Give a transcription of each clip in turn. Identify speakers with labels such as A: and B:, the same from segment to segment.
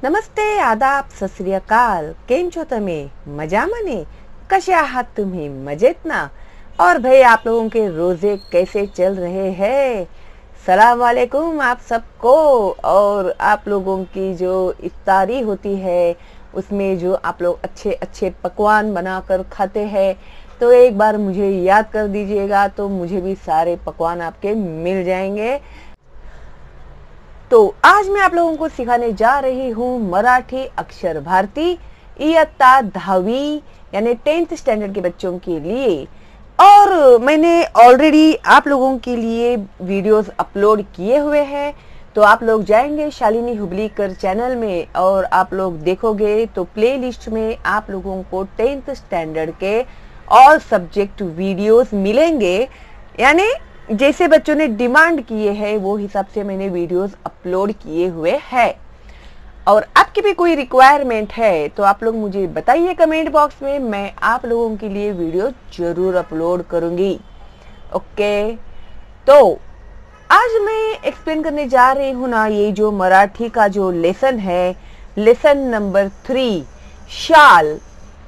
A: नमस्ते, आदाब, सत श्री अकाल. केम छो तमे? मजामा ने? कसे आहात तुम्ही? मजेत ना? और भाई आप लोगों के रोजे कैसे चल रहे हैं? सलाम वालेकुम आप सबको. और आप लोगों की जो इफ्तारी होती है उसमें जो आप लोग अच्छे अच्छे पकवान बनाकर खाते हैं, तो एक बार मुझे याद कर दीजिएगा तो मुझे भी सारे पकवान आपके मिल जाएंगे. तो आज मैं आप लोगों को सिखाने जा रही हूँ मराठी अक्षर भारती इयत्ता 10वीं यानी 10th स्टैंडर्ड के बच्चों के लिए. और मैंने ऑलरेडी आप लोगों के लिए वीडियोस अपलोड किए हुए हैं, तो आप लोग जाएंगे शालिनी हुबलीकर चैनल में और आप लोग देखोगे तो प्लेलिस्ट में आप लोगों को 10th स्टैंडर्ड के ऑल सब्जेक्ट वीडियोस मिलेंगे. यानी जैसे बच्चों ने डिमांड किए हैं वो हिसाब से मैंने वीडियोस अपलोड किए हुए हैं. और आपकी भी कोई रिक्वायरमेंट है तो आप लोग मुझे बताइए कमेंट बॉक्स में, मैं आप लोगों के लिए वीडियो जरूर अपलोड करूंगी. ओके, तो आज मैं एक्सप्लेन करने जा रही हूँ ना, ये जो मराठी का जो लेसन है, लेसन नंबर 3 शाल.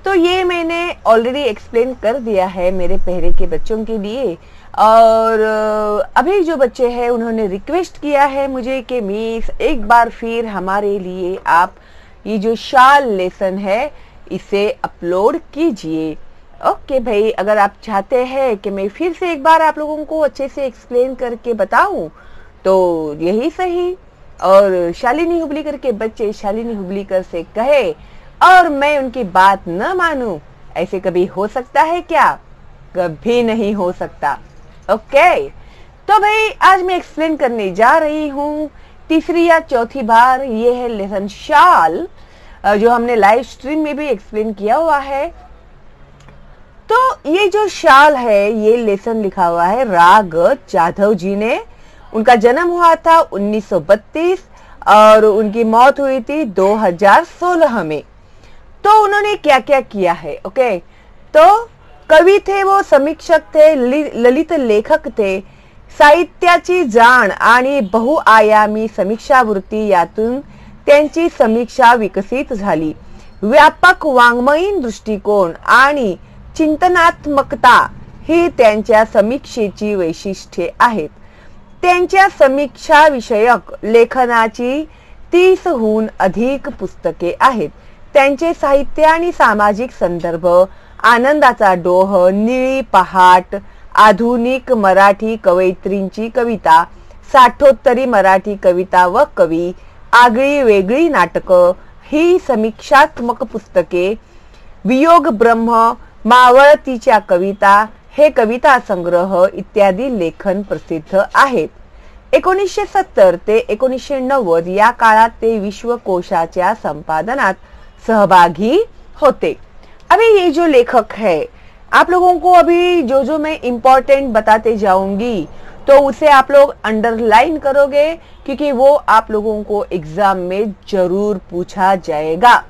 A: तो ये मैंने ऑलरेडी एक्सप्लेन कर दिया है मेरे पहले के बच्चों के लिए. और अभी जो बच्चे हैं उन्होंने रिक्वेस्ट किया है मुझे कि मिस एक बार फिर हमारे लिए आप ये जो शाल लेसन है इसे अपलोड कीजिए. ओके भाई, अगर आप चाहते हैं कि मैं फिर से एक बार आप लोगों को अच्छे से एक्सप्लेन करके बताऊं तो यही सही. और शालिनी हुबलीकर के बच्चे शालिनी हुबलीकर से कहे और मैं उनकी बात न मानूं, ऐसे कभी हो सकता है क्या? कभी नहीं हो सकता. ओके, तो भाई आज मैं एक्सप्लेन करने जा रही हूँ तीसरी या चौथी बार. ये है लेसन शाल, जो हमने लाइव स्ट्रीम में भी एक्सप्लेन किया हुआ है. तो ये जो शाल है ये लेसन लिखा हुआ है राग जाधव जी ने. उनका जन्म हुआ था 1932 और उनकी मौत हुई थी 2016 में. तो उन्होंने क्या क्या किया है? ओके, तो कवी थे, वो समीक्षक थे, ललित लेखक थे. साहित्याची जाण आणि बहुआयामी समीक्षा वृत्ती यातून त्यांची समीक्षा विकसित झाली. व्यापक वाङ्मयीन दृष्टिकोन आणि चिंतनात्मकता ही त्यांच्या समीक्षेची वैशिष्ट्ये आहेत. त्यांच्या समीक्षा विषयक लेखनाची 30हून अधिक पुस्तके आहेत. त्यांचे साहित्य आणि सामाजिक संदर्भ, आनंदाचा डोह, निळी पहाट, आधुनिक मराठी कवयित्रींची कविता, साठोत्तरी मराठी कविता व कवी, आगळी वेगळी नाटकं ही समीक्षात्मक पुस्तके, वियोग ब्रह्म, मावळतीच्या कविता हे कविता संग्रह इत्यादी लेखन प्रसिद्ध आहेत. 1970 ते 1990 या काळात ते विश्वकोशाच्या संपादनात सहभागी होते. अभी ये जो लेखक है, आप लोगों को अभी जो जो मैं इम्पोर्टेंट बताते जाऊंगी तो उसे आप लोग अंडरलाइन करोगे, क्योंकि वो आप लोगों को एग्जाम में जरूर पूछा जाएगा.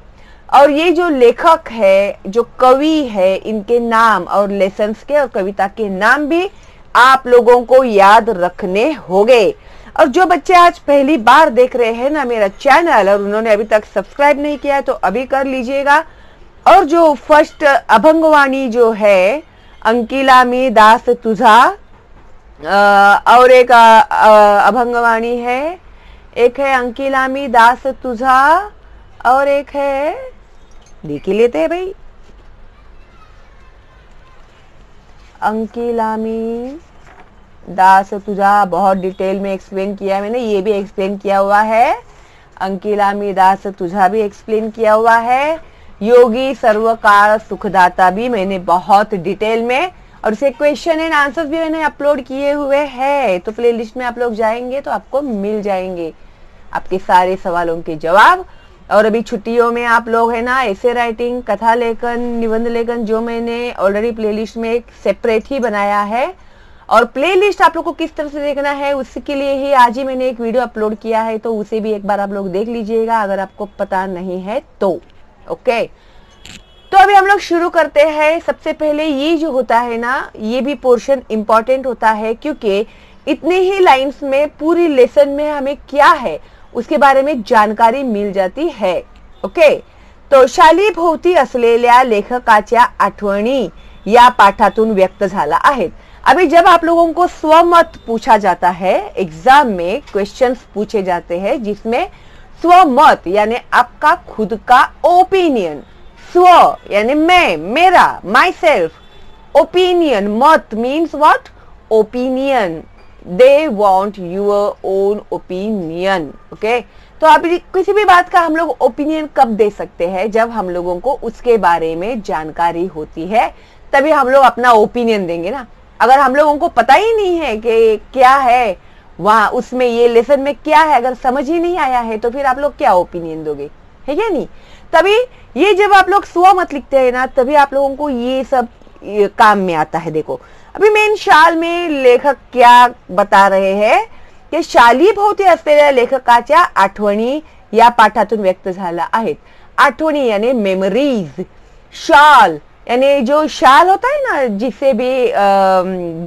A: और ये जो लेखक है, जो कवि है, इनके नाम और लेसन्स के और कविता के नाम भी आप लोगों को याद रखने होंगे. और जो बच्चे आज पहली बार देख रहे हैं ना मेरा चैनल और उन्होंने अभी तक सब्सक्राइब नहीं किया है तो अभी कर लीजिएगा. और जो फर्स्ट अभंगवाणी जो है, अंकिला मी दास तुझा, और एक अभंगवाणी है, एक है अंकिला मी दास तुझा और एक है, देख ही लेते हैं भाई, अंकिला मी दास तुझा. बहुत डिटेल में एक्सप्लेन किया है मैंने, ये भी एक्सप्लेन किया हुआ है. अंकिला मी दास तुझा भी एक्सप्लेन किया हुआ है. योगी सर्वकाल सुखदाता भी मैंने बहुत डिटेल में, और इसे क्वेश्चन एंड आंसर्स भी मैंने अपलोड किए हुए हैं. तो प्लेलिस्ट में आप लोग जाएंगे तो आपको मिल जाएंगे आपके सारे सवालों के जवाब. और अभी छुट्टियों में आप लोग है ना ऐसे राइटिंग, कथा लेखन, निबंध लेखन, जो मैंने ऑलरेडी प्लेलिस्ट में एक सेपरेट ही बनाया है. और प्लेलिस्ट आप लोग को किस तरह से देखना है उसके लिए ही आज ही मैंने एक वीडियो अपलोड किया है, तो उसे भी एक बार आप लोग देख लीजिएगा अगर आपको पता नहीं है तो. ओके, तो अभी हम लोग शुरू करते हैं. सबसे पहले ये जो होता है ना, ये भी पोर्शन इंपॉर्टेंट होता है, क्योंकि इतने ही लाइंस में पूरी लेसन में हमें क्या है उसके बारे में जानकारी मिल जाती है। ओके, तो शालीभोवती असलेल्या लेखकाच्या आठवणी या पाठातून व्यक्त झाला आहेत। अभी जब आप लोगों को स्वमत पूछा जाता है, एग्जाम में क्वेश्चंस पूछे जाते हैं जिसमें स्वमत यानी आपका खुद का ओपिनियन, स्व यानी मैं, मेरा, माई सेल्फ, ओपिनियन, मत means what, opinion, they want your own opinion. Okay, तो अभी किसी भी बात का हम लोग ओपिनियन कब दे सकते हैं, जब हम लोगों को उसके बारे में जानकारी होती है तभी हम लोग अपना ओपिनियन देंगे ना। अगर हम लोगों को पता ही नहीं है कि क्या है वहां उसमें ये लेसन में क्या है, अगर समझ ही नहीं आया है तो फिर आप लोग क्या ओपिनियन दोगे, है क्या नहीं। तभी ये जब आप लोग स्वमत लिखते हैं ना, तभी आप लोगों को ये सब काम में आता है। देखो अभी मेन शाल में लेखक क्या बता रहे हैं की शालीभोवती असलेल्या लेखकाच्या आठवणी या पाठातून व्यक्त झाला आहेत। आठवणी यानी मेमोरीज, शाल यानी जो शाल होता है ना जिसे भी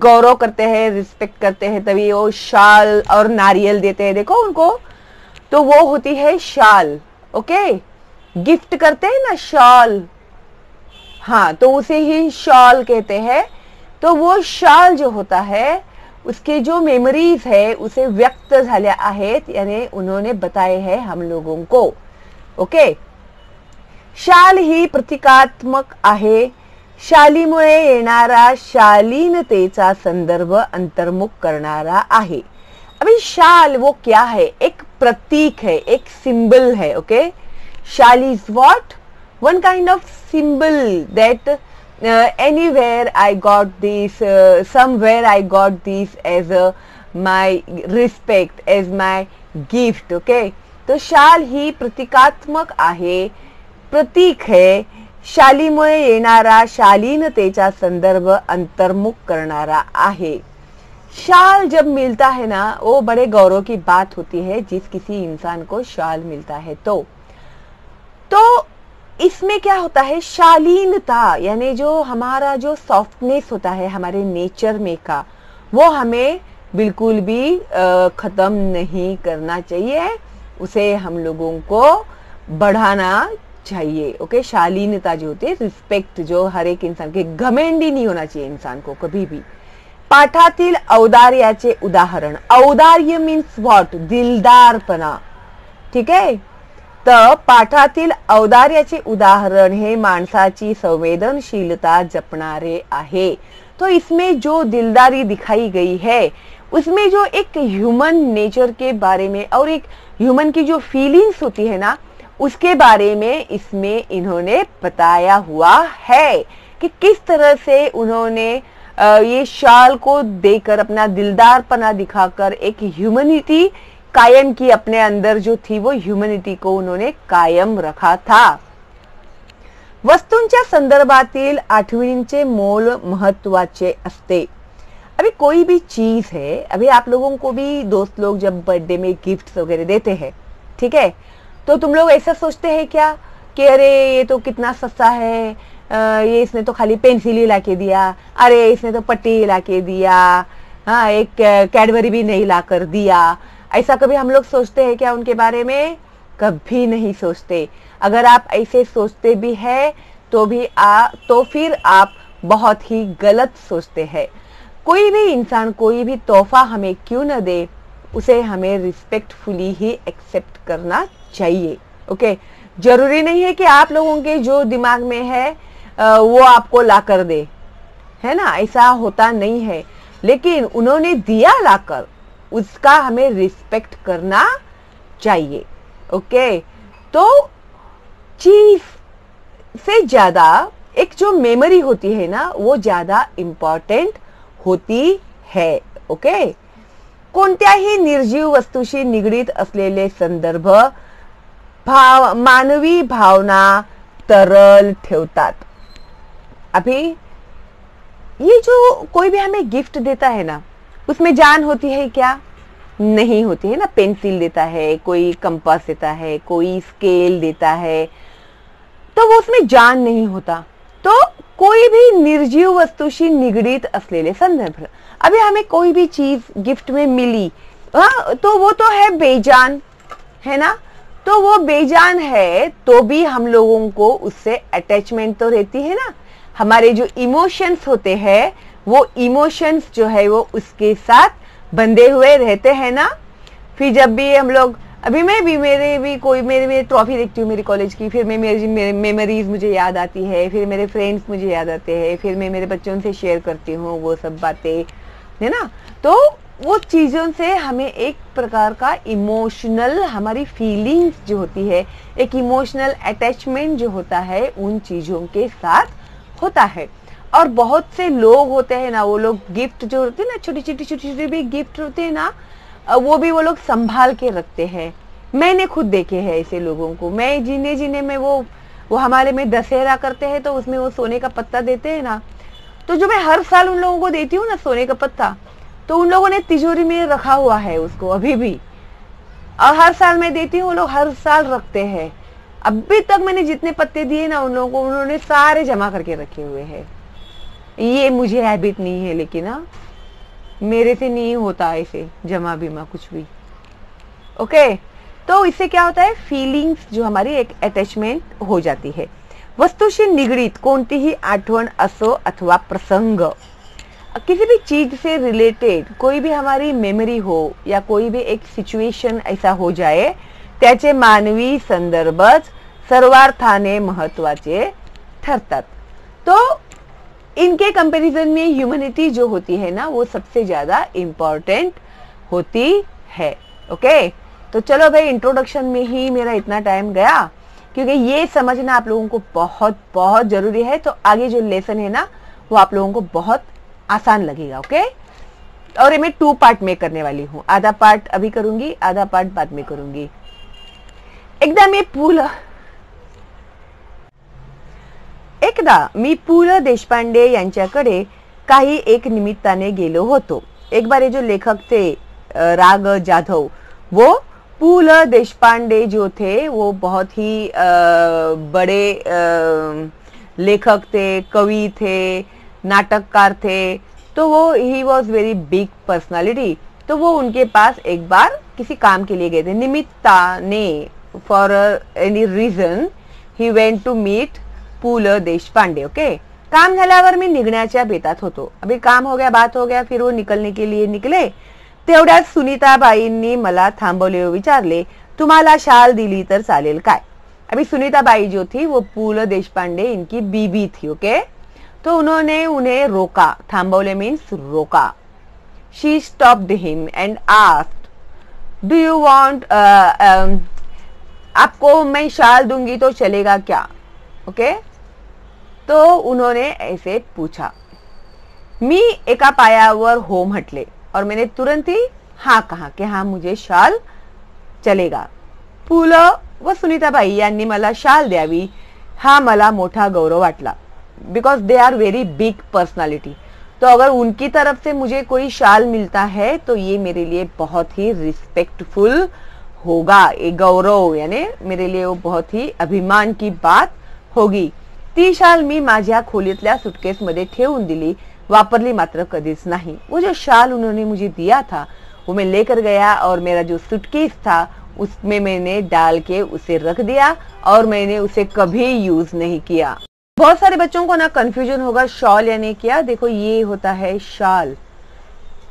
A: गौरव करते हैं, रिस्पेक्ट करते हैं, तभी वो शाल और नारियल देते हैं देखो उनको, तो वो होती है शाल। ओके, गिफ्ट करते हैं ना शाल, हाँ तो उसे ही शाल कहते हैं। तो वो शाल जो होता है उसके जो मेमोरीज है उसे व्यक्त झाल्या आहेत, यानी उन्होंने बताए हैं हम लोगों को। ओके, शाल ही प्रतिकात्मक आहे, शालीमुळे येणारा शालीनतेचा संदर्भ अंतर्मुख करणारा आहे। अभी शाल वो क्या है, एक प्रतीक है, एक सिंबल है। Okay, shall is what, one kind of symbol that anywhere I got this, somewhere I got this as my respect, as my gift. Okay, तो शाल ही प्रतिकात्मक आहे, प्रतीक है, शालीमुळे येणारा शालीनतेचा संदर्भ अंतर्मुख करणारा आहे। शाल जब मिलता है ना वो बड़े गौरव की बात होती है, जिस किसी इंसान को शाल मिलता है तो इसमें क्या होता है, शालीनता यानी जो हमारा जो सॉफ्टनेस होता है हमारे नेचर में का, वो हमें बिल्कुल भी खत्म नहीं करना चाहिए, उसे हम लोगों को बढ़ाना चाहिए। ओके, शालीनता जो होती है, रिस्पेक्ट जो हर एक इंसान के, घमंडी नहीं होना चाहिए इंसान को कभी भी। पाठातील औदार्याचे उदाहरण, औदार्य मीन्स व्हाट, दिलदारपना। ठीक है, तर पाठातील औदार्याचे उदाहरण हे माणसाची संवेदनशीलता जपणारे आहे। तो इसमें जो दिलदारी दिखाई गई है उसमें जो एक ह्यूमन नेचर के बारे में और एक ह्यूमन की जो फीलिंग्स होती है ना उसके बारे में इसमें इन्होंने बताया हुआ है कि किस तरह से उन्होंने ये शाल को देकर अपना दिलदारपना दिखाकर एक ह्यूमनिटी कायम की, अपने अंदर जो थी वो ह्यूमनिटी को उन्होंने कायम रखा था। वस्तूंच्या संदर्भातील आठवणींचे मोल महत्वाचे असते। अभी कोई भी चीज है, अभी आप लोगों को भी दोस्त लोग जब बर्थडे में गिफ्ट्स वगैरह देते हैं, ठीक है, तो तुम लोग ऐसा सोचते हैं क्या कि अरे ये तो कितना सस्ता है, ये इसने तो खाली पेंसिल ही लाके दिया, अरे इसने तो पट्टी लाके दिया, हाँ एक कैडबरी भी नहीं लाकर दिया। ऐसा कभी हम लोग सोचते हैं क्या उनके बारे में? कभी नहीं सोचते। अगर आप ऐसे सोचते भी है तो फिर आप बहुत ही गलत सोचते हैं। कोई भी इंसान कोई भी तोहफा हमें क्यों न दे, उसे हमें रिस्पेक्टफुली ही एक्सेप्ट करना चाहिए। ओके, जरूरी नहीं है कि आप लोगों के जो दिमाग में है वो आपको ला कर दे, है ना, ऐसा होता नहीं है। लेकिन उन्होंने दिया लाकर, उसका हमें रिस्पेक्ट करना चाहिए। ओके, तो चीज से ज्यादा एक जो मेमोरी होती है ना वो ज्यादा इम्पॉर्टंट होती है। ओके, कोणत्याही निर्जीव वस्तूशी निगडीत असलेले संदर्भ मानवी भावना तरल ठेवतात। अभी ये जो कोई भी हमें गिफ्ट देता है ना उसमें जान होती है क्या? नहीं होती है ना। पेंसिल देता है, कोई कंपास देता है, कोई स्केल देता है, तो वो उसमें जान नहीं होता। तो कोई भी निर्जीव वस्तुशी निगडीत असलेले संदर्भ, अभी हमें कोई भी चीज गिफ्ट में मिली, हाँ, तो वो तो है बेजान, है ना। तो वो बेजान है तो भी हम लोगों को उससे अटैचमेंट तो रहती है ना। हमारे जो इमोशंस होते हैं वो इमोशंस जो है वो उसके साथ बंधे हुए रहते हैं ना। फिर जब भी हम लोग, अभी मैं भी मेरे ट्रॉफी देखती हूँ मेरी कॉलेज की, फिर मेरी मेमोरीज मुझे याद आती है, फिर मेरे फ्रेंड्स मुझे याद आते हैं, फिर मैं मेरे बच्चों से शेयर करती हूँ वो सब बातें, है ना। तो वो चीज़ों से हमें एक प्रकार का इमोशनल, हमारी फीलिंग्स जो होती है, एक इमोशनल अटैचमेंट जो होता है उन चीज़ों के साथ होता है। और बहुत से लोग होते हैं ना, वो लोग गिफ्ट जो होते हैं ना, छोटी छोटी भी गिफ्ट होते हैं ना, वो भी वो लोग संभाल के रखते हैं। मैंने खुद देखे हैं ऐसे लोगों को। मैं जीने में वो हमारे में दशहरा करते हैं तो उसमें वो सोने का पत्ता देते हैं ना, तो जो मैं हर साल उन लोगों को देती हूँ ना सोने का पत्ता, तो उन लोगों ने तिजोरी में रखा हुआ है उसको अभी भी, और हर साल मैं देती हूँ, वो लोग हर साल रखते हैं। अभी तक मैंने जितने पत्ते दिए ना उन लोगों को, उन्होंने सारे जमा करके रखे हुए हैं। ये मुझे हैबिट नहीं है, लेकिन ना मेरे से नहीं होता ऐसे जमा बीमा कुछ भी। ओके, तो इससे क्या होता है, फीलिंग्स जो हमारी एक अटॅचमेंट हो जाती है। वस्तूशी निगडीत कोणतीही आठवण असो अथवा प्रसंग, किसी भी चीज से रिलेटेड कोई भी हमारी मेमोरी हो या कोई भी एक सिच्युएशन ऐसा हो जाए, त्याचे मानवी संदर्भच सर्वार्थाने महत्वाचे ठरतात। तो इनके कंपैरिजन में ह्यूमैनिटी जो होती है ना, वो सबसे ज्यादा इम्पोर्टेंट होती है। ओके, तो चलो भाई, इंट्रोडक्शन में ही मेरा इतना टाइम गया, क्योंकि ये समझना आप लोगों को बहुत बहुत जरूरी है। तो आगे जो लेसन है ना, वो आप लोगों को बहुत आसान लगेगा। ओके, और ये मैं 2 पार्ट में करने वाली हूँ। आधा पार्ट अभी करूंगी, आधा पार्ट बाद में करूंगी। एकदा मी पु ल देशपांडे यांच्याकडे काही एक निमित्ताने गेलो होतो। एक बार ये जो लेखक थे राग जाधव, वो पु ल देशपांडे जो थे वो बहुत ही बड़े लेखक थे, कवि थे, नाटककार थे। तो वो he was very big personality. तो वो उनके पास एक बार किसी काम के लिए गए थे, निमित्ताने, for any reason he went to meet Pu La Deshpande. Okay, काम झाल्यावर मी निघण्याच्या बेतात होतो। अभी काम हो गया, बात हो गया, फिर वो निकलने के लिए निकले। तेवढ्यात सुनीताबाईंनी मला थांबवले, विचारले, तुम्हाला शाल दिली तर चालेल काय। अभी सुनीताबाई जो थी वो पु ल देशपांडे इनकी बीबी थी। ओके, तो उन्होंने उन्हें रोका, थांबवले मीन्स रोका। She stopped him and asked, do you want, आपको मैं शाल दूंगी तो चलेगा क्या। ओके, तो उन्होंने ऐसे पूछा। मी एका पायावर हो म्हटले और मैंने तुरंत ही हाँ कहा कि हाँ मुझे शाल चलेगा। पु ल व सुनीताबाई यांनी मला शाल द्यावी हा मला मोठा गौरव वाटला, because they are very big personality. तो अगर उनकी तरफ से मुझे कोई शाल मिलता है तो ये मेरे लिए बहुत ही रिस्पेक्टफुल होगा, एक गौरव, यानी मेरे लिए वो बहुत ही अभिमान की बात होगी। ती शाल मी माझ्या खोलीतल्या सुटकेस मध्ये ठेवून दिली, वापरली मात्र कधीच नहीं। वो जो शाल उन्होंने मुझे दिया था वो मैं लेकर गया और मेरा जो सूटकेस था उसमें मैंने डाल के उसे रख दिया और मैंने उसे कभी यूज नहीं किया। बहुत सारे बच्चों को ना कंफ्यूजन होगा, शॉल यानी क्या। देखो, ये होता है शाल।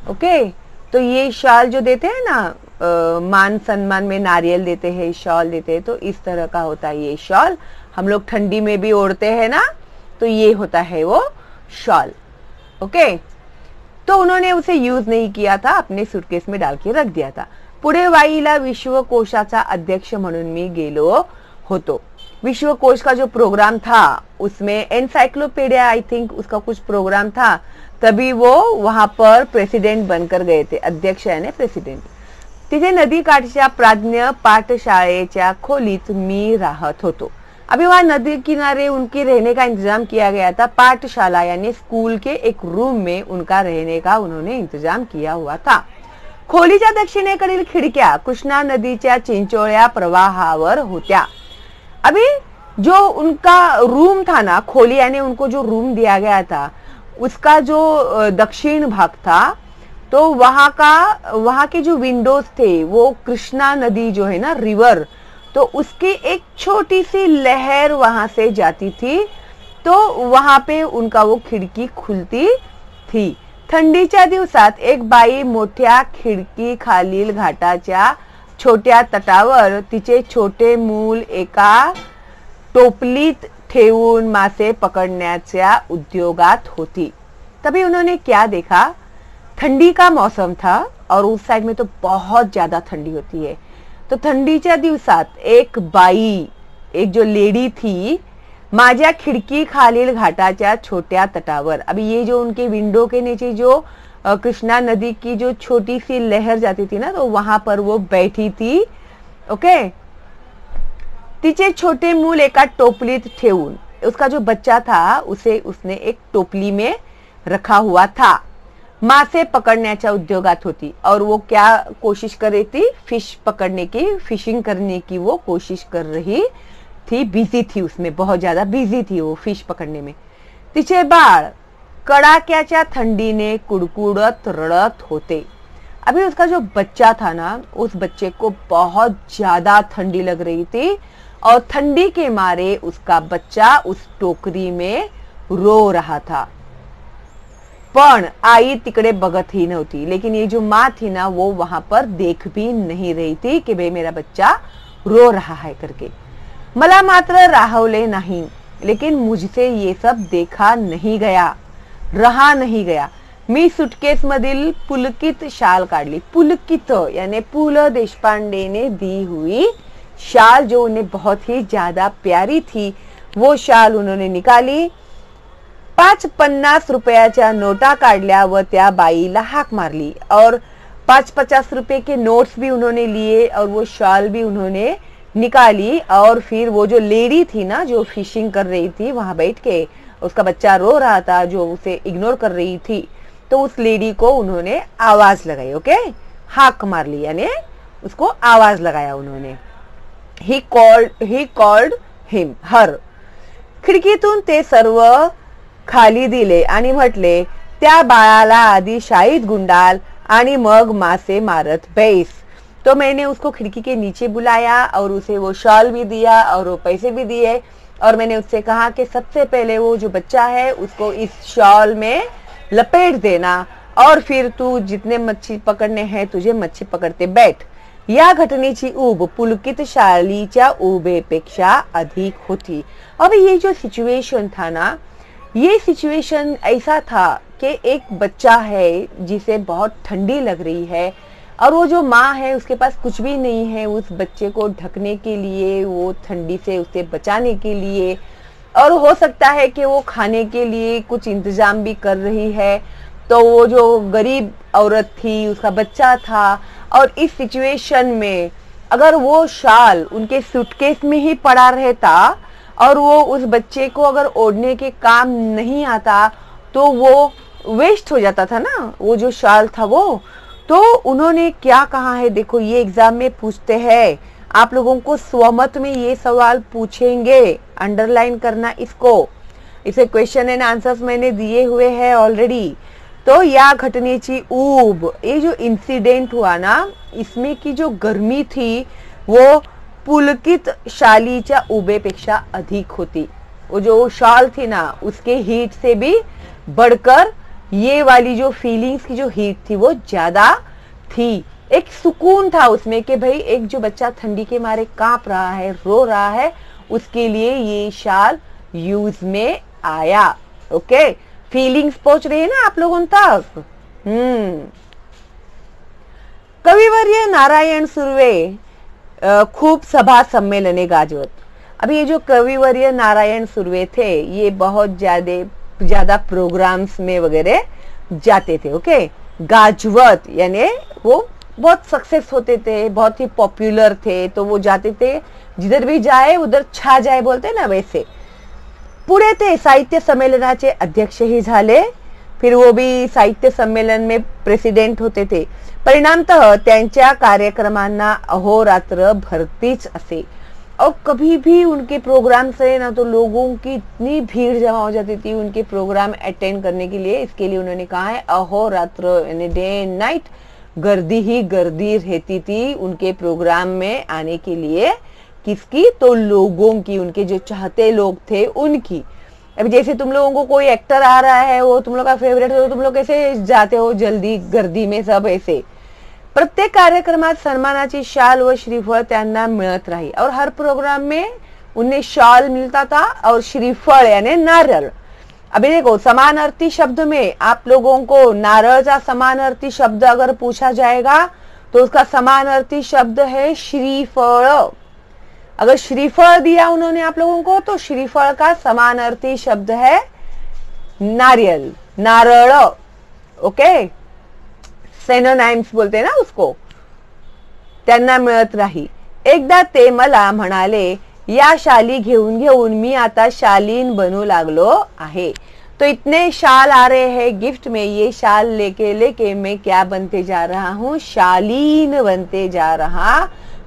A: ओके, तो ये शाल जो देते हैं ना, मान सम्मान में नारियल देते हैं, शॉल देते हैं, तो इस तरह का होता है ये शॉल। हम लोग ठंडी में भी ओढ़ते हैं ना, तो ये होता है वो शॉल। ओके, तो उन्होंने उसे यूज नहीं किया था, अपने सूटकेस में डाल के रख दिया था। पुढे वाईला विश्वकोशाचा अध्यक्ष म्हणून मी गेलो होतो। विश्वकोश का जो प्रोग्राम था उसमें एनसाइक्लोपीडिया, आई थिंक उसका कुछ प्रोग्राम था, तभी वो वहां पर प्रेसिडेंट बनकर गए थे, अध्यक्ष यानी प्रेसिडेंट। तिथे नदी काठच्या प्राज्ञ पाठशाळेच्या खोलीत मी राहत होतो। अभी वहां नदी किनारे उनके रहने का इंतजाम किया गया था। पाठशाला यानी स्कूल के एक रूम में उनका रहने का उन्होंने इंतजाम किया हुआ था। खोलीच्या दक्षिणेकडील खिडक्या कृष्णा नदीच्या चिंचोळ्या प्रवाहावर होत्या। अभी जो उनका रूम था ना, खोली यानी उनको जो रूम दिया गया था, उसका जो दक्षिण भाग था तो वहां के जो विंडोज थे वो कृष्णा नदी जो है ना रिवर, तो उसकी एक छोटी सी लहर वहां से जाती थी, तो वहां पे उनका वो खिडकी खुलती थी. थंडीच्या दिवसात एक बाई मोठ्या खिडकी खालील घाटाच्या छोट्या तटावर तिचे छोटे मूल एका टोपलीत ठेवून मासे पकड़ण्याच्या उद्योगात होती. तभी उन्होंने क्या देखा, ठंडी का मौसम था और उस साइड में तो बहुत ज्यादा ठंडी होती है. तो थंडीच्या दिवसात एक बाई, एक जो लेडी थी, माझ्या खिडकी खालील घाटाच्या छोट्या तटावर, अभी ये जो उनके विंडो के नीचे जो कृष्णा नदी की जो छोटी सी लहर जाती थी ना, तो वहां पर वो बैठी थी. ओके. तिचे छोटे मूल एका टोपलीत ठेवून, उसका जो बच्चा था उसे उसने एक टोपली में रखा हुआ था. मासे पकड़ण्याच्या उद्योगात होती, और वो क्या कोशिश कर रही थी, फिश पकड़ने की, फिशिंग करने की वो कोशिश कर रही थी. बिजी थी, उसमें बहुत ज्यादा बिजी थी वो फिश पकड़ने में. तिचे बाळ कडाक्याच्या थंडीने कुडकुडत रडत होते. अभी उसका जो बच्चा था ना, उस बच्चे को बहुत ज्यादा ठंडी लग रही थी, और ठंडी के मारे उसका बच्चा उस टोकरी में रो रहा था. पण आई तिकडे बघत ही नव्हती. लेकिन ये जो माँ थी ना, वो वहां पर देख भी नहीं रही थी कि भाई मेरा बच्चा रो रहा है करके. मला मात्र राहवले नाही, लेकिन मुझसे ये सब देखा नहीं गया, रहा नहीं गया. मी सुटकेस मधील पुलकित शाल काढली. पुलकित यानी पु ल देशपांडे ने दी हुई शाल, जो उन्हें बहुत ही ज्यादा प्यारी थी, वो शाल उन्होंने निकाली. 5-50 रुपयाच्या नोटा काढल्या व त्या बाईला हाक मारली, और 5-50 रुपए के नोट्स भी उन्होंने लिए, और वो शाल भी उन्होंने निकाली. और फिर वो जो लेडी थी ना, जो फिशिंग कर रही थी वहां बैठ के, उसका बच्चा रो रहा था, जो उसे इग्नोर कर रही थी, तो उस लेडी को उन्होंने आवाज लगाई. ओके, हाक मार ली यानी उसको आवाज लगाया उन्होंने. ही कॉल्ड हिम, हर. खिडकीतून ते सर्व खाली दिले आणि म्हटले, त्या बाळाला आधी शाळेत गुंडाल आणि मग मासे मारत बैस. तो मैंने उसको खिड़की के नीचे बुलाया और उसे वो शॉल भी दिया और वो पैसे भी दिए, और मैंने उससे कहा कि सबसे पहले वो जो बच्चा है उसको इस शॉल में लपेट देना, और फिर तू जितने मच्छी पकड़ने हैं तुझे मच्छी पकड़ते बैठ. या घटनेची ऊब पुलकित शालीच्या ऊबेपेक्षा अधिक होती. अब ये जो सिचुएशन था ना, ये सिचुएशन ऐसा था कि एक बच्चा है जिसे बहुत ठंडी लग रही है, और वो जो माँ है उसके पास कुछ भी नहीं है उस बच्चे को ढकने के लिए, वो ठंडी से उसे बचाने के लिए, और हो सकता है कि वो खाने के लिए कुछ इंतजाम भी कर रही है. तो वो जो गरीब औरत थी, उसका बच्चा था, और इस सिचुएशन में अगर वो शाल उनके सूटकेस में ही पड़ा रहता और वो उस बच्चे को अगर ओढ़ने के काम नहीं आता, तो वो वेस्ट हो जाता था ना, वो जो शाल था वो. तो उन्होंने क्या कहा है, देखो ये एग्जाम में पूछते हैं, आप लोगों को स्वमत में ये सवाल पूछेंगे, अंडरलाइन करना इसको. इसे क्वेश्चन एंड आंसर्स मैंने दिए हुए हैं ऑलरेडी. तो या घटनेची ऊब, ये जो इंसिडेंट हुआ ना, इसमें की जो गर्मी थी वो पुलकित शालीच्या ऊबेपेक्षा अधिक होती. वो जो शॉल थी ना, उसके हीट से भी बढ़कर ये वाली जो फीलिंग्स की जो हीट थी वो ज्यादा थी. एक सुकून था उसमें कि भाई एक जो बच्चा ठंडी के मारे कांप रहा है, रो रहा है, उसके लिए ये शाल यूज में आया. ओके, फीलिंग्स पहुंच रही है ना आप लोगों तक. कविवर्य नारायण सुर्वे खूब सभा सम्मेलने गाजवत. अभी ये जो कविवर्य नारायण सुर्वे थे, ये बहुत ज्यादा प्रोग्राम्स में वगैरह जाते थे. ओके, गाजवत यानी वो बहुत सक्सेस होते थे, बहुत ही पॉपुलर थे, तो वो जाते थे, जिधर भी जाए उधर छा जाए बोलते ना वैसे. पुढे ते साहित्य संमेलनाचे अध्यक्षही झाले. फिर वो भी साहित्य संमेलन में प्रेसिडेंट होते थे. परिणामतः त्यांच्या कार्यक्रमांना अहोरात्र भरतीच असे. और कभी भी उनके प्रोग्राम से ना तो लोगों की इतनी भीड़ जमा हो जाती थी उनके प्रोग्राम अटेंड करने के लिए। इसके लिए उन्होंने कहा है अहोरात्र यानी डे एंड नाइट गर्दी ही गर्दी रहती थी उनके प्रोग्राम में आने के लिए। किसकी? तो लोगों की, उनके जो चाहते लोग थे उनकी। अभी जैसे तुम लोगों को कोई एक्टर आ रहा है, वो तुम लोग का फेवरेट है, तो तुम लोग कैसे जाते हो जल्दी गर्दी में सब ऐसे। प्रत्येक कार्यक्रमात सन्मानाची शाल व श्रीफळ त्यांना मिळत राही और हर प्रोग्राम में उन्हें शाल मिलता था और श्रीफळ यानी नारियल। अभी देखो समानार्थी शब्द में आप लोगों को नारियल का समानार्थी शब्द अगर पूछा जाएगा तो उसका समानार्थी शब्द है श्रीफळ। अगर श्रीफळ दिया उन्होंने आप लोगों को तो श्रीफळ का समानार्थी शब्द है नारियल, नारळ। ओके, सेनोनाइम्स बोलते हैं ना उसको। त्यांना मिळत राही। एकदा ते मला म्हणाले या शाली घेऊन घेऊन मी आता शालीन बनू लागलो आहे। तो इतने शाल आ रहे हैं गिफ्ट में, ये शाल लेके लेके मैं क्या बनते जा रहा हूँ? शालीन बनते जा रहा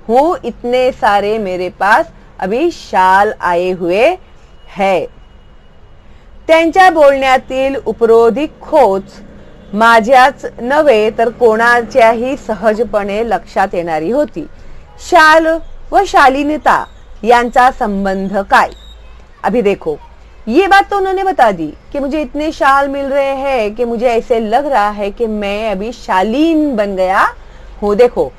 A: हूँ। इतने सारे मेरे पास अभी शाल आए हुए है। त्यांच्या बोलण्यातील उपरोधिक खोच माझ्याच नव्हे तर कोणाच्याही सहजपणे लक्षात येणारी होती। शाल व शालीनता यांचा संबंध काय? अभी देखो ये बात तो उन्होंने बता दी कि मुझे इतने शाल मिल रहे हैं कि मुझे ऐसे लग रहा है कि मैं अभी शालीन बन गया हूँ। देखो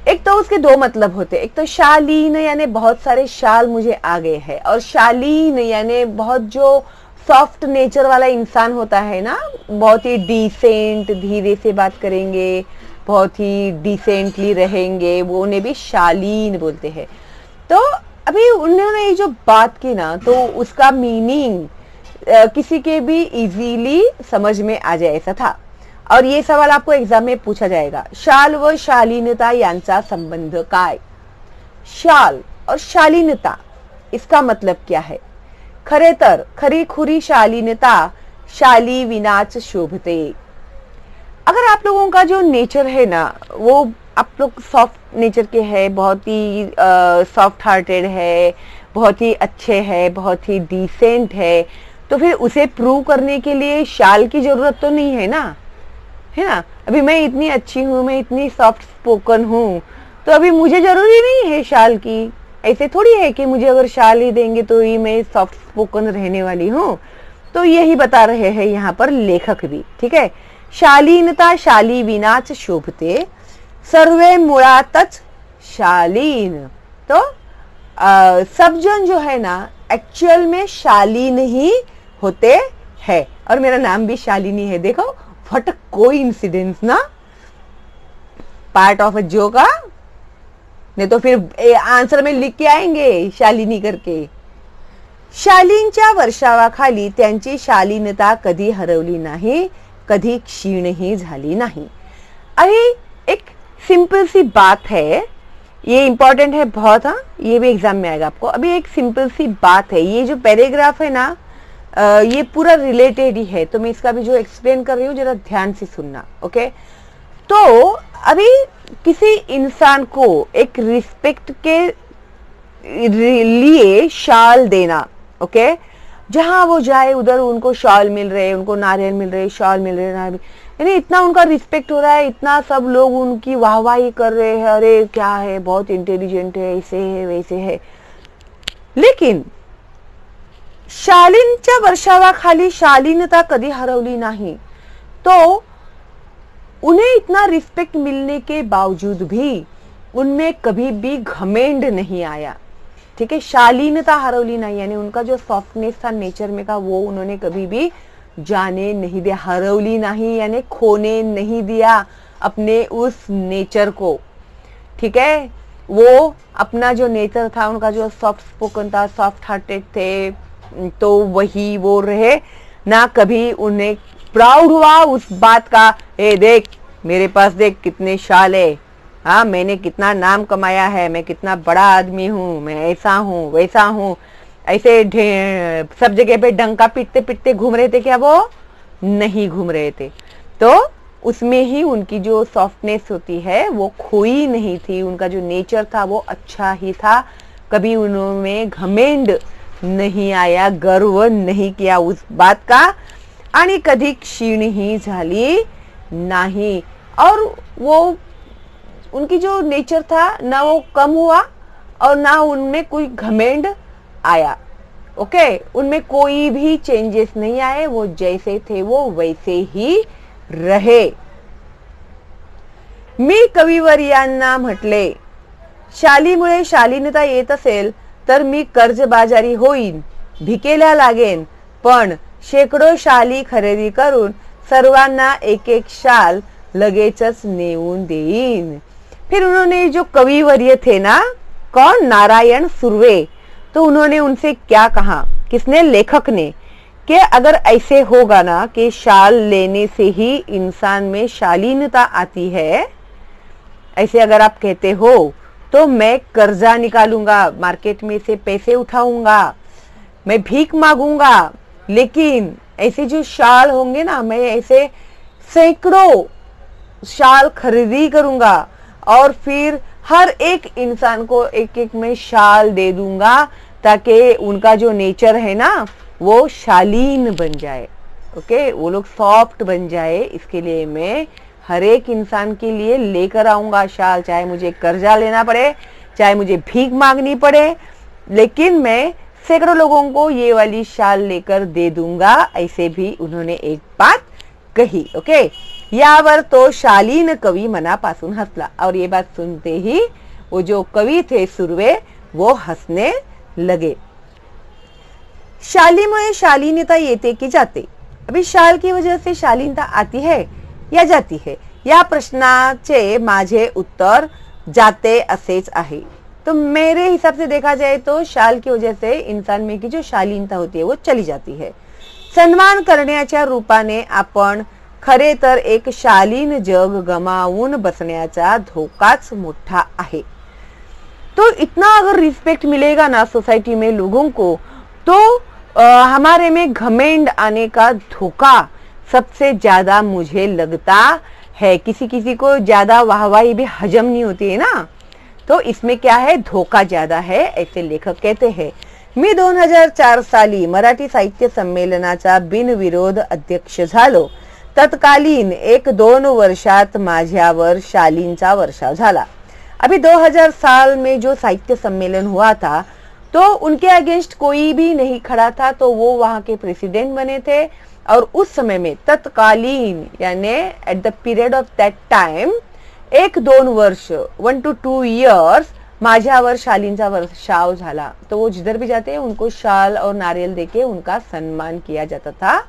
A: एक तो उसके दो मतलब होते, एक तो शालीन यानी बहुत सारे शाल मुझे आ गए हैं, और शालीन यानी बहुत जो सॉफ्ट नेचर वाला इंसान होता है ना, बहुत ही डिसेंट, धीरे से बात करेंगे, बहुत ही डिसेंटली रहेंगे, वो उन्हें भी शालीन बोलते हैं। तो अभी उन्होंने ये जो बात की ना तो उसका मीनिंग किसी के भी इजीली समझ में आ जाए ऐसा था। और ये सवाल आपको एग्जाम में पूछा जाएगा, शाल व शालीनता यांचा संबंध काय? शाल और शालीनता इसका मतलब क्या है? खरे तर खरी खुरी शालीनता शाली विनाच शोभते। अगर आप लोगों का जो नेचर है ना वो आप लोग सॉफ्ट नेचर के है, बहुत ही सॉफ्ट हार्टेड है, बहुत ही अच्छे है, बहुत ही डिसेंट है, तो फिर उसे प्रूव करने के लिए शाल की जरूरत तो नहीं है ना, है ना। अभी मैं इतनी अच्छी हूँ, मैं इतनी सॉफ्ट स्पोकन हूँ, तो अभी मुझे जरूरी नहीं है शाल की। ऐसे थोड़ी है कि मुझे अगर शाल ही देंगे तो ही मैं सॉफ्ट स्पोकन रहने वाली हूँ। तो यही बता रहे हैं यहाँ पर लेखक भी, ठीक है। शालीनता शाली विनाच शोभते, सर्वे मुळातच शालीन। तो सब जन जो है ना एक्चुअल में शालीन ही होते हैं। और मेरा नाम भी शालिनी है, देखो व्हाट अ कोइंसिडेंस ना, पार्ट ऑफ अ जोक। नहीं तो फिर आंसर में लिख के आएंगे शालिनी करके। शालींच्या वर्षावाखाली त्यांची शालीनता कधी हरवली नाही, कधी क्षीणही झाली नाही। अभी एक सिंपल सी बात है, ये इंपॉर्टेंट है बहुत, हाँ ये भी एग्जाम में आएगा आपको। अभी एक सिंपल सी बात है, ये जो पैराग्राफ है ना ये पूरा रिलेटेड ही है, तो मैं इसका भी जो एक्सप्लेन कर रही हूँ जरा ध्यान से सुनना, ओके। तो अभी किसी इंसान को एक रिस्पेक्ट के लिए शाल देना, ओके, जहां वो जाए उधर उनको शाल मिल रहे, उनको नारियल मिल रहे, शाल मिल रहे, नारियल, यानी इतना उनका रिस्पेक्ट हो रहा है, इतना सब लोग उनकी वाहवाही कर रहे हैं, अरे क्या है, बहुत इंटेलिजेंट है, ऐसे है वैसे है। लेकिन शालीनच्या वर्षावाखाली शालीनता कधी हरवली नाही, तो उन्हें इतना रिस्पेक्ट मिलने के बावजूद भी उनमें कभी भी घमेंड नहीं आया, ठीक है। शालीनता हरवली नहीं यानी उनका जो सॉफ्टनेस था नेचर में का वो उन्होंने कभी भी जाने नहीं दिया, हरवली नहीं यानी खोने नहीं दिया अपने उस नेचर को, ठीक है। वो अपना जो नेचर था, उनका जो सॉफ्ट स्पोकन था, सॉफ्ट हार्टेड थे, तो वही वो रहे ना। कभी उन्हें प्राउड हुआ उस बात का, ए देख मेरे पास देख कितने शाल है, हाँ मैंने कितना नाम कमाया है, मैं कितना बड़ा आदमी हूँ, मैं ऐसा हूँ वैसा हूँ, ऐसे सब जगह पे डंका पीटते पीटते घूम रहे थे क्या? वो नहीं घूम रहे थे। तो उसमें ही उनकी जो सॉफ्टनेस होती है वो खोई नहीं थी, उनका जो नेचर था वो अच्छा ही था, कभी उन्होंने घमेंड नहीं आया, गर्व नहीं किया उस बात का, आणि कधी क्षीण ही झाली नाही। और वो उनकी जो नेचर था ना वो कम हुआ और ना उनमें कोई घमेंड आया। ओके, उनमें कोई भी चेंजेस नहीं आए, वो जैसे थे वो वैसे ही रहे। मी कविवर्यांना म्हटले, शालीमुळे शालीनता येत असेल तर मी कर्जबाजारी होईन, भिकेला लागेन, पण शेकडो शाली खरेदी करून सर्वांना एक एक शाल लगेचच नेऊन देईन। फिर उन्होंने जो कविवर्य थे ना, कौन, नारायण सुर्वे, तो उन्होंने उनसे क्या कहा, किसने, लेखक ने, कि अगर ऐसे होगा ना कि शाल लेने से ही इंसान में शालीनता आती है, ऐसे अगर आप कहते हो तो मैं कर्जा निकालूंगा, मार्केट में से पैसे उठाऊंगा, मैं भीख मांगूंगा, लेकिन ऐसे जो शाल होंगे ना, मैं ऐसे सैकड़ों शाल खरीदी करूंगा और फिर हर एक इंसान को एक एक में शाल दे दूंगा ताकि उनका जो नेचर है ना वो शालीन बन जाए। ओके, वो लोग सॉफ्ट बन जाए, इसके लिए मैं हर एक इंसान के लिए लेकर आऊंगा शाल, चाहे मुझे कर्जा लेना पड़े, चाहे मुझे भीख मांगनी पड़े, लेकिन मैं सैकड़ों लोगों को ये वाली शाल लेकर दे दूंगा। ऐसे भी उन्होंने एक बात कही। ओके, यावर तो शालीन कवी मनापासून हसला, और ये बात सुनते ही वो जो कवि थे सुर्वे वो हंसने लगे। शालीमुळे शालीनता येते की जाते, अभी शाल की वजह से शालीनता आती है या जाती है, या प्रश्नाचे माझे उत्तर जाते असेच आहे। तो मेरे हिसाब से देखा जाए तो शाल की वजह से इंसान में की जो शालीनता होती है वो चली जाती है। सन्मान करण्याच्या रूपाने आपण खरे तर एक शालीन जग गमावून बसण्याचा धोकाच मोठा आहे। तो इतना अगर रिस्पेक्ट मिलेगा ना सोसाइटी में लोगों को, तो हमारे में घमेंड आने का धोखा सबसे ज्यादा मुझे लगता है। किसी किसी को ज्यादा वाहवाही भी हजम नहीं होती है ना, तो इसमें क्या है, धोखा ज्यादा है, ऐसे लेखक कहते हैं। मी 2004 साली मराठी साहित्य संमेलनाचा बिनविरोध अध्यक्ष झालो। तत्कालीन 1-2 वर्षात माझ्यावर शालींचा वर्षाव झाला। अभी 2000 साल में जो साहित्य सम्मेलन हुआ था तो उनके अगेंस्ट कोई भी नहीं खड़ा था, तो वो वहां के प्रेसिडेंट बने थे। और उस समय में तत्कालीन यानी at the period of that time 1-2 वर्ष 1 to 2 years माझ्यावर शालींचा वर्षाव झाला। तो वो जिधर भी जाते उनको शाल और नारियल देके उनका सम्मान किया जाता था।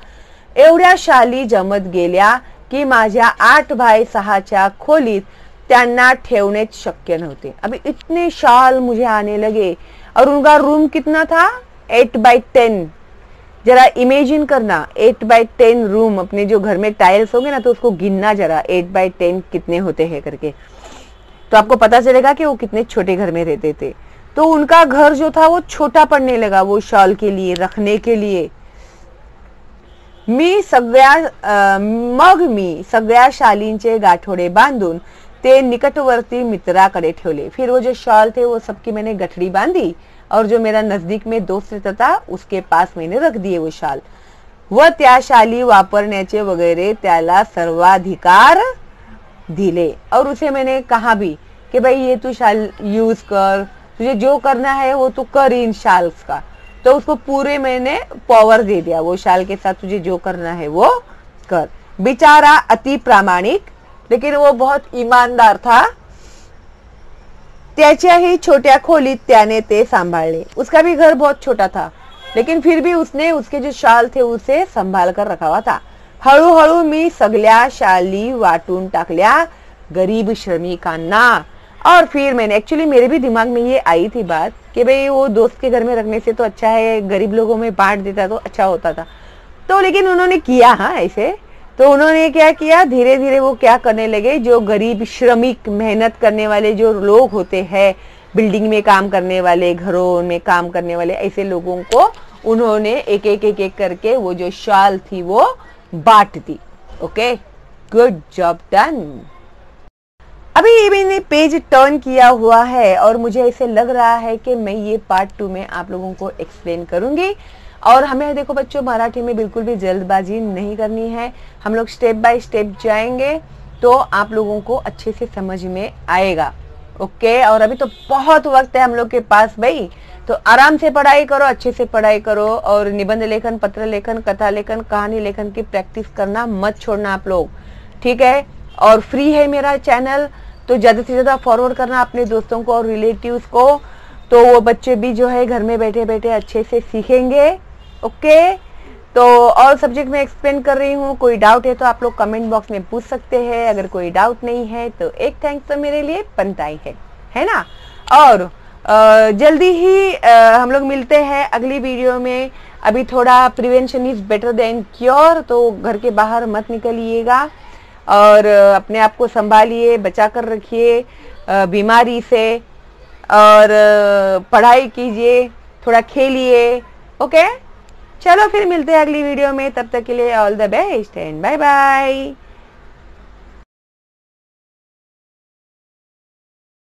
A: एवढ्या शाली जमत गेल्या की माझ्या 8x6 खोलीत त्यांना ठेवणेच शक्य नव्हते। अभी इतने शाल मुझे आने लगे, और उनका रूम कितना था, 8x10। जरा इमेजिन करना, 8x10 रूम, अपने जो घर में टाइल्स होंगे ना तो उसको गिनना जरा 8x10 कितने होते हैं करके, तो आपको पता चलेगा कि वो कितने छोटे घर में रहते थे। तो उनका घर जो था वो छोटा पड़ने लगा वो शाल के लिए, रखने के लिए। मी सगळ्या शालींचे गाठोडे बांधून ते निकटवर्ती मित्राकडे ठेवले। फिर वो जो शाल थे वो सबकी मैंने गठड़ी बांधी और जो मेरा नजदीक में दोस्त रहता था उसके पास मैंने रख दिए वो शाल। व त्या शाली वापरण्याचे वगैरे त्याला सर्वाधिकार दिले, और उसे मैंने कहा भी कि भाई ये तू शाल यूज कर, तुझे जो करना है वो तू कर इन शाल्स का। तो उसको पूरे मैंने पावर दे दिया, वो शाल के साथ तुझे जो करना है वो कर। बेचारा अति प्रामाणिक, लेकिन वो बहुत ईमानदार था। त्याच्याही छोट्या खोलीत त्याने ते सांभाळले। उसका भी घर बहुत छोटा था, लेकिन फिर भी उसने उसके जो शाल थे उसे संभाल कर रखा हुआ था। हळूहळू मी सगळ्या शाली वाटून टाकल्या गरीब श्रमिकांना। और फिर मैंने एक्चुअली मेरे भी दिमाग में ये आई थी बात कि भाई वो दोस्त के घर में रखने से तो अच्छा है गरीब लोगों में बांट देता तो अच्छा होता था। तो लेकिन उन्होंने किया, हाँ ऐसे, तो उन्होंने क्या किया, धीरे धीरे वो क्या करने लगे, जो गरीब श्रमिक मेहनत करने वाले जो लोग होते हैं, बिल्डिंग में काम करने वाले, घरों में काम करने वाले, ऐसे लोगों को उन्होंने एक एक करके वो जो शाल थी वो बांट दी। Okay, good job done. अभी ये मैंने पेज टर्न किया हुआ है और मुझे ऐसे लग रहा है कि मैं ये पार्ट 2 में आप लोगों को एक्सप्लेन करूंगी। और हमें देखो बच्चों, मराठी में बिल्कुल भी जल्दबाजी नहीं करनी है, हम लोग स्टेप बाय स्टेप जाएंगे तो आप लोगों को अच्छे से समझ में आएगा। ओके, और अभी तो बहुत वक्त है हम लोग के पास भाई, तो आराम से पढ़ाई करो, अच्छे से पढ़ाई करो और निबंध लेखन, पत्र लेखन, कथा लेखन, कहानी लेखन की प्रैक्टिस करना मत छोड़ना आप लोग, ठीक है। और फ्री है मेरा चैनल, तो ज्यादा से ज्यादा फॉरवर्ड करना अपने दोस्तों को और रिलेटिव्स को, तो वो बच्चे भी जो है घर में बैठे बैठे अच्छे से सीखेंगे। ओके, तो और सब्जेक्ट में एक्सप्लेन कर रही हूँ, कोई डाउट है तो आप लोग कमेंट बॉक्स में पूछ सकते हैं। अगर कोई डाउट नहीं है तो एक थैंक्स तो मेरे लिए बनता ही है ना। और जल्दी ही हम लोग मिलते हैं अगली वीडियो में। अभी थोड़ा prevention is better than cure, तो घर के बाहर मत निकलिएगा और अपने आप को संभालिए, बचा कर रखिए बीमारी से, और पढ़ाई कीजिए, थोड़ा खेलिए। ओके, चलो फिर मिलते हैं अगली वीडियो में, तब तक के लिए all the best and bye bye.